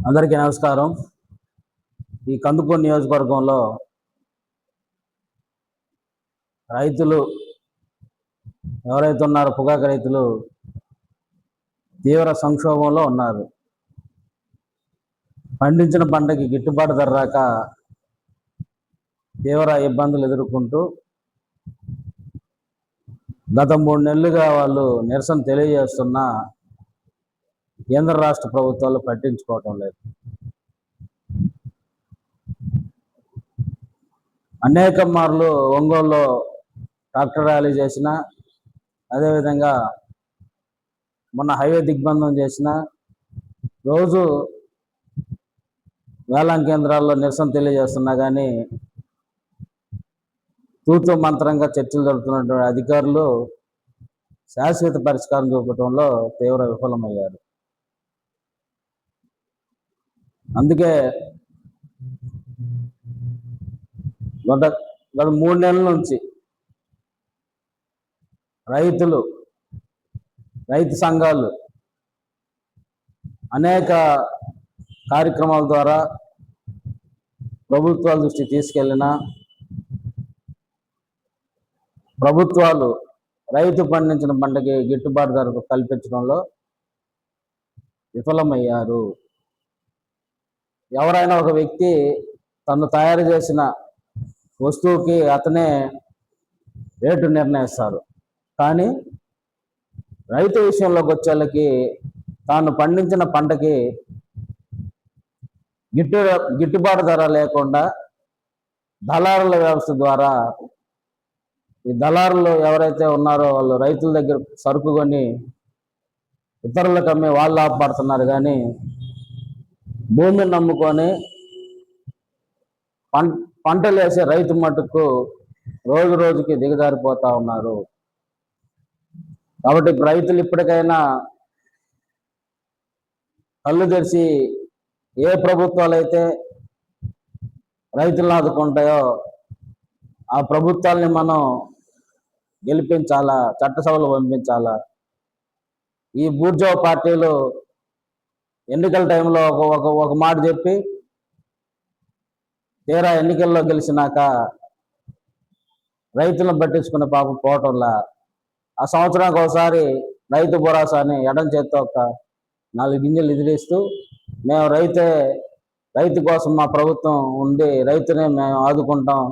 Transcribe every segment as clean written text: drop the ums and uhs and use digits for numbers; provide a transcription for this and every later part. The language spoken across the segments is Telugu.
అందరికీ నమస్కారం. ఈ కందుకూరు నియోజకవర్గంలో రైతులు ఎవరైతే ఉన్నారో పొగాకు రైతులు తీవ్ర సంక్షోభంలో ఉన్నారు. పండించిన పంటకి గిట్టుబాటు ధర రాక తీవ్ర ఇబ్బందులు ఎదుర్కొంటూ గత 3 నెలలుగా వాళ్ళు నిరసన తెలియజేస్తున్నా కేంద్ర రాష్ట్ర ప్రభుత్వాలు పట్టించుకోవటం లేదు. అనేక మార్లు ఒంగోలులో ట్రాక్టర్ ర్యాలీ చేసిన, అదేవిధంగా మొన్న హైవే దిగ్బంధం చేసిన, రోజు వేలాం కేంద్రాల్లో నిరసన తెలియజేస్తున్నా కానీ తూతు మంత్రంగా చర్చలు జరుపుతున్నటువంటి అధికారులు శాశ్వత పరిష్కారం చూపటంలో తీవ్ర విఫలమయ్యారు. అందుకే గత 3 నెలల నుంచి రైతు సంఘాలు అనేక కార్యక్రమాల ద్వారా ప్రభుత్వాల దృష్టికి తీసుకెళ్లినా ప్రభుత్వాలు రైతు పండించిన పంటకి గిట్టుబాటు ధర కల్పించడంలో విఫలమయ్యారు. ఎవరైనా ఒక వ్యక్తి తను తయారు చేసిన వస్తువుకి అతనే రేటు నిర్ణయిస్తారు, కానీ రైతు విషయంలోకి వచ్చేళ్ళకి తాను పండించిన పంటకి గిట్టుబాటు ధర లేకుండా దళారుల వ్యవస్థ ద్వారా ఈ దళారులు ఎవరైతే ఉన్నారో వాళ్ళు రైతుల దగ్గర సరుకు కొని ఇతరులకు అమ్మి వాళ్ళు లాభపడుతున్నారు, కానీ భూమిని నమ్ముకొని పంటలు వేసే రైతు మట్టుకు రోజు రోజుకి దిగజారిపోతా ఉన్నారు. కాబట్టి రైతులు ఇప్పటికైనా కళ్ళు తెరిచి ఏ ప్రభుత్వాలు అయితే రైతులను ఆదుకుంటాయో ఆ ప్రభుత్వాల్ని మనం గెలిపించాలా, చట్టసభలు పంపించాలా. ఈ బూర్జో పార్టీలు ఎన్నికల టైంలో ఒక మాట చెప్పి తీరా ఎన్నికల్లో గెలిచినాక రైతులను పట్టించుకునే పాపం పోవటంలా ఆ సంవత్సరానికి ఒకసారి రైతు భరోసాని ఎడం చేత్తో ఒక 4 గింజలు ఎదిరిస్తూ మేము రైతు కోసం మా ప్రభుత్వం ఉండి రైతునే మేము ఆదుకుంటాం,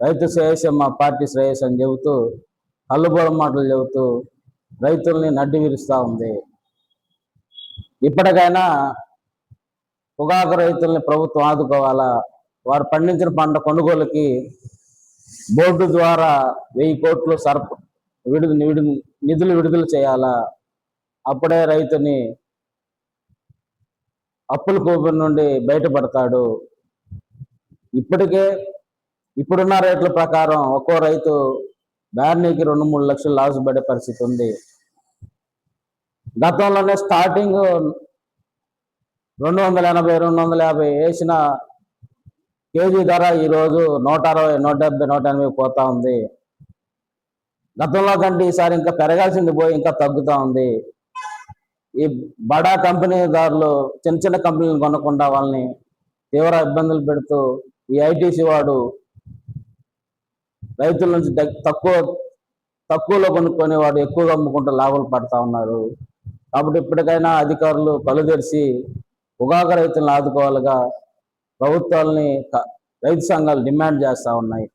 రైతు శ్రేయస్సు మా పార్టీ శ్రేయస్సు అని చెబుతూ కళ్ళుబోల మాటలు చెబుతూ రైతుల్ని నడ్డి విరుస్తూ ఉంది. ఇప్పటికైనా పొగాకు రైతుల్ని ప్రభుత్వం ఆదుకోవాలా. వారు పండించిన పంట కొనుగోలుకి బోర్డు ద్వారా 1000 కోట్లు నిధులు విడుదల చేయాలా. అప్పుడే రైతుని అప్పుల కూపం నుండి బయటపడతాడు. ఇప్పుడున్న రేట్ల ప్రకారం ఒక్కో రైతు బ్యార్నీకి 2-3 లక్షలు లాస్ పడే పరిస్థితి ఉంది. గతంలోనే స్టార్టింగ్ 280-250 వేసిన కేజీ ధర ఈరోజు 160, 170, 180 పోతా ఉంది. గతంలో కంటే ఈసారి ఇంకా పెరగాల్సింది పోయి ఇంకా తగ్గుతూ ఉంది. ఈ బడా కంపెనీదారులు చిన్న కంపెనీలు కొనకుండా వాళ్ళని తీవ్ర ఇబ్బందులు పెడుతూ ఈ ఐటీసీ వాడు రైతుల నుంచి తక్కువలో కొనుక్కొని వాడు ఎక్కువగా అమ్ముకుంటూ లాభాలు పడతా ఉన్నారు. కాబట్టి ఇప్పటికైనా అధికారులు కళ్ళు తెరిచి పొగాకు రైతులను ఆదుకోవాలిగా ప్రభుత్వాలని రైతు సంఘాలు డిమాండ్ చేస్తూ ఉన్నాయి.